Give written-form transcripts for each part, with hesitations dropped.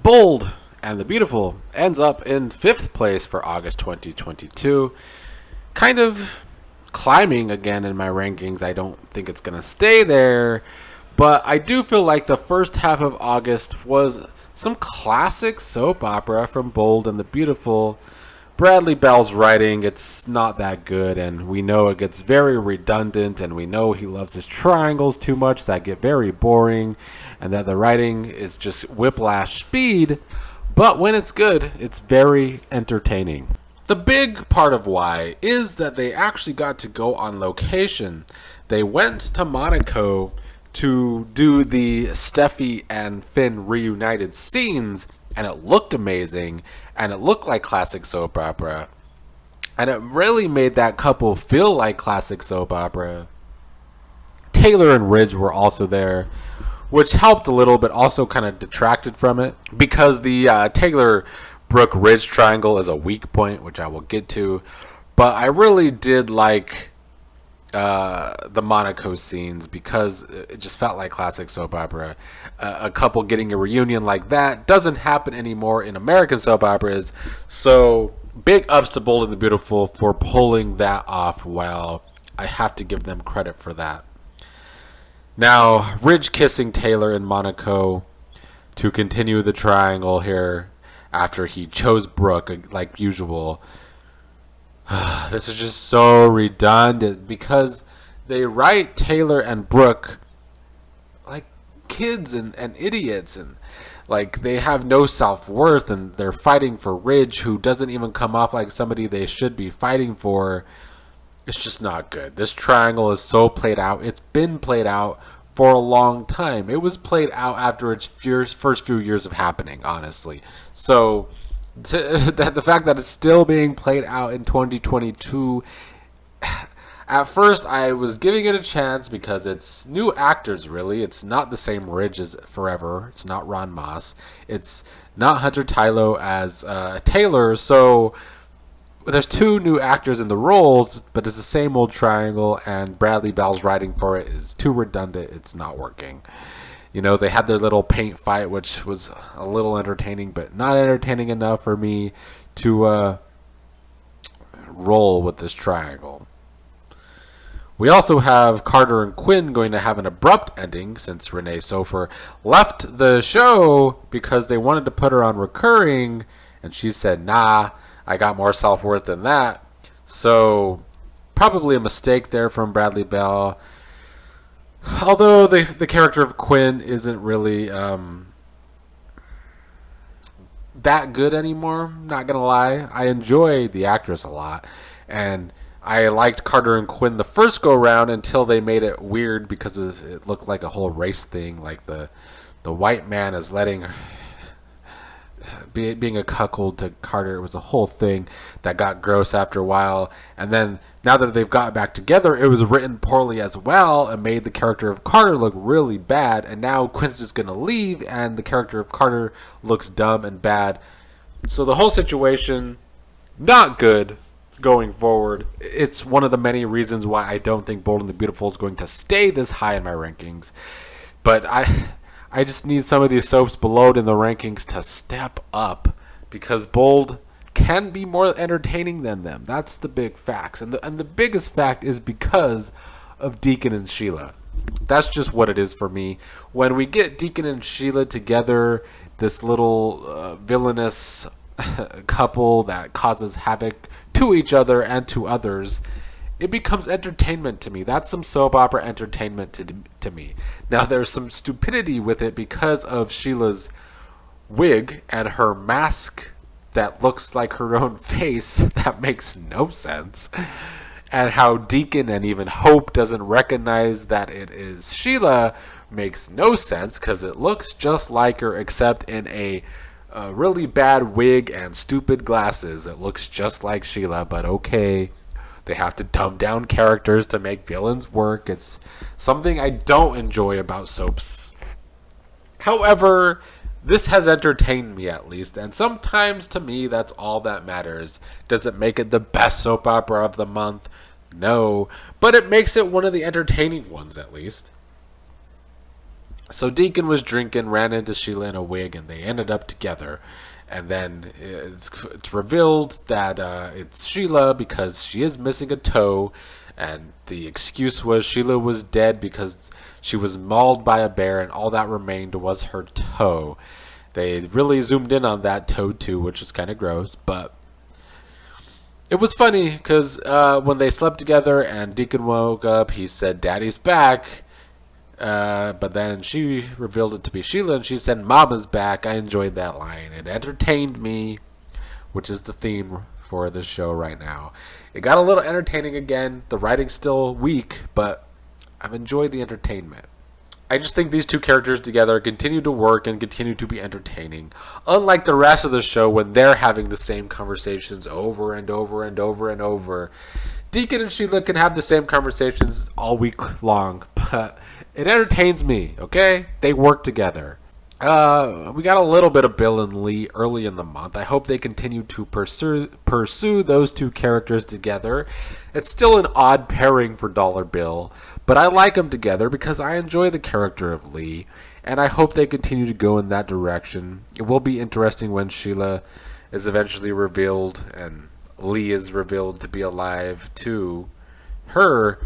Bold and the Beautiful ends up in 5th place for August 2022. Kind of climbing again in my rankings. I don't think it's going to stay there, but I do feel like the first half of August was some classic soap opera from Bold and the Beautiful. Bradley Bell's writing, it's not that good, and we know it gets very redundant, and we know he loves his triangles too much that get very boring, and that the writing is just whiplash speed, but when it's good, it's very entertaining. The big part of why is that they actually got to go on location. They went to Monaco to do the Steffi and Finn reunited scenes, and it looked amazing, and it looked like classic soap opera, and it really made that couple feel like classic soap opera. Taylor and Ridge were also there, which helped a little, but also kind of detracted from it, because the Taylor Brooke Ridge triangle is a weak point, which I will get to, but I really did like the Monaco scenes because it just felt like classic soap opera. A couple getting a reunion like that doesn't happen anymore in American soap operas, so big ups to Bold and the Beautiful for pulling that off well. I have to give them credit for that. Now, Ridge kissing Taylor in Monaco to continue the triangle here after he chose Brooke like usual. This is just so redundant because they write Taylor and Brooke like kids and idiots, and like they have no self-worth, and they're fighting for Ridge, who doesn't even come off like somebody they should be fighting for. It's just not good. This triangle is so played out. It's been played out for a long time. It was played out after its first few years of happening, honestly. So the fact that it's still being played out in 2022, at first I was giving it a chance because it's new actors, really. It's not the same Ridge as Forever. It's not Ron Moss. It's not Hunter Tylo as Taylor. So there's two new actors in the roles, but it's the same old triangle, and Bradley Bell's writing for it is too redundant. It's not working. You know, they had their little paint fight, which was a little entertaining, but not entertaining enough for me to roll with this triangle. We also have Carter and Quinn going to have an abrupt ending since Renee Sofer left the show because they wanted to put her on recurring, and she said, nah, I got more self-worth than that. So probably a mistake there from Bradley Bell. Although the character of Quinn isn't really that good anymore, not gonna lie. I enjoy the actress a lot, and I liked Carter and Quinn the first go round until they made it weird because it looked like a whole race thing, like the white man is letting being a cuckold to Carter. It was a whole thing that got gross after a while, and then now that they've got back together, it was written poorly as well and made the character of Carter look really bad, and now Quinn's just gonna leave and the character of Carter looks dumb and bad. So the whole situation, not good going forward. It's one of the many reasons why I don't think Bold and the Beautiful is going to stay this high in my rankings, but I just need some of these soaps below in the rankings to step up because Bold can be more entertaining than them. That's the big facts. And the biggest fact is because of Deacon and Sheila. That's just what it is for me. When we get Deacon and Sheila together, this little villainous couple that causes havoc to each other and to others, it becomes entertainment to me. That's some soap opera entertainment to me. Now, there's some stupidity with it because of Sheila's wig and her mask that looks like her own face. That makes no sense. And how Deacon and even Hope doesn't recognize that it is Sheila makes no sense because it looks just like her except in a really bad wig and stupid glasses. It looks just like Sheila, but okay. They have to dumb down characters to make villains work. It's something I don't enjoy about soaps. However, this has entertained me at least, and sometimes to me that's all that matters. Does it make it the best soap opera of the month? No, but it makes it one of the entertaining ones at least. So Deacon was drinking, ran into Sheila in a wig, and they ended up together. And then it's revealed that it's Sheila because she is missing a toe. And the excuse was Sheila was dead because she was mauled by a bear, and all that remained was her toe. They really zoomed in on that toe too, which was kind of gross, but it was funny because when they slept together and Deacon woke up, he said, "Daddy's back." But then she revealed it to be Sheila, and she said, "Mama's back." I enjoyed that line. It entertained me, which is the theme for this show right now. It got a little entertaining again. The writing's still weak, but I've enjoyed the entertainment. I just think these two characters together continue to work and continue to be entertaining. Unlike the rest of the show when they're having the same conversations over and over and over and over. Deacon and Sheila can have the same conversations all week long, but it entertains me, okay? They work together. We got a little bit of Bill and Lee early in the month. I hope they continue to pursue those two characters together. It's still an odd pairing for Dollar Bill, but I like them together because I enjoy the character of Lee, and I hope they continue to go in that direction. It will be interesting when Sheila is eventually revealed and Lee is revealed to be alive to her.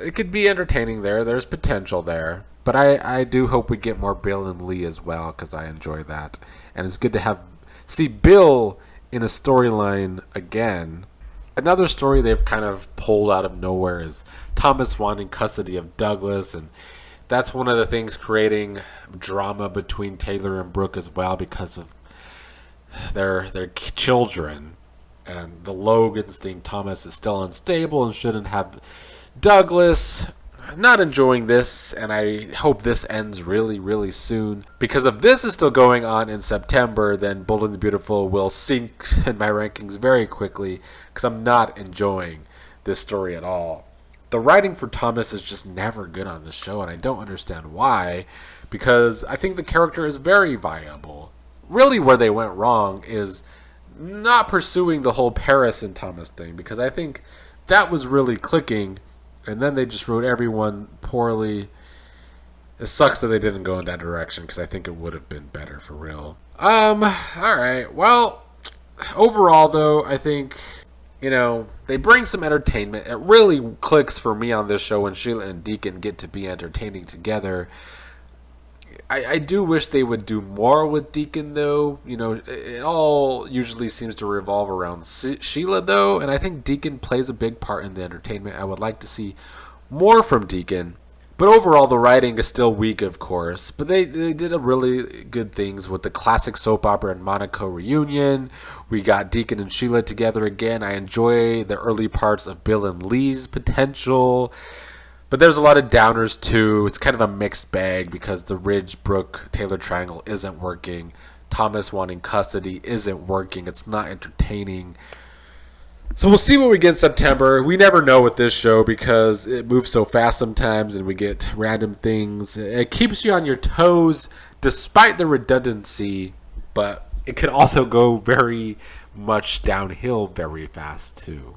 It could be entertaining there. There's potential there. But I do hope we get more Bill and Lee as well because I enjoy that. And it's good to see Bill in a storyline again. Another story they've kind of pulled out of nowhere is Thomas wanting custody of Douglas. And that's one of the things creating drama between Taylor and Brooke as well because of their children. And the Logans think Thomas is still unstable and shouldn't have Douglas. Not enjoying this, and I hope this ends really, really soon. Because if this is still going on in September, then Bold and the Beautiful will sink in my rankings very quickly, because I'm not enjoying this story at all. The writing for Thomas is just never good on this show, and I don't understand why, because I think the character is very viable. Really where they went wrong is not pursuing the whole Paris and Thomas thing, because I think that was really clicking. And then they just wrote everyone poorly. It sucks that they didn't go in that direction because I think it would have been better for real. Alright. Well, overall though, I think, they bring some entertainment. It really clicks for me on this show when Sheila and Deacon get to be entertaining together. I do wish they would do more with Deacon, though. It all usually seems to revolve around Sheila, though, and I think Deacon plays a big part in the entertainment. I would like to see more from Deacon. But overall, the writing is still weak, of course. But they did a really good things with the classic soap opera and Monaco reunion. We got Deacon and Sheila together again. I enjoy the early parts of Bill and Lee's potential. But there's a lot of downers too. It's kind of a mixed bag because the Ridge-Brooke-Taylor triangle isn't working. Thomas wanting custody isn't working. It's not entertaining. So we'll see what we get in September. We never know with this show because it moves so fast sometimes and we get random things. It keeps you on your toes despite the redundancy, but it could also go very much downhill very fast too.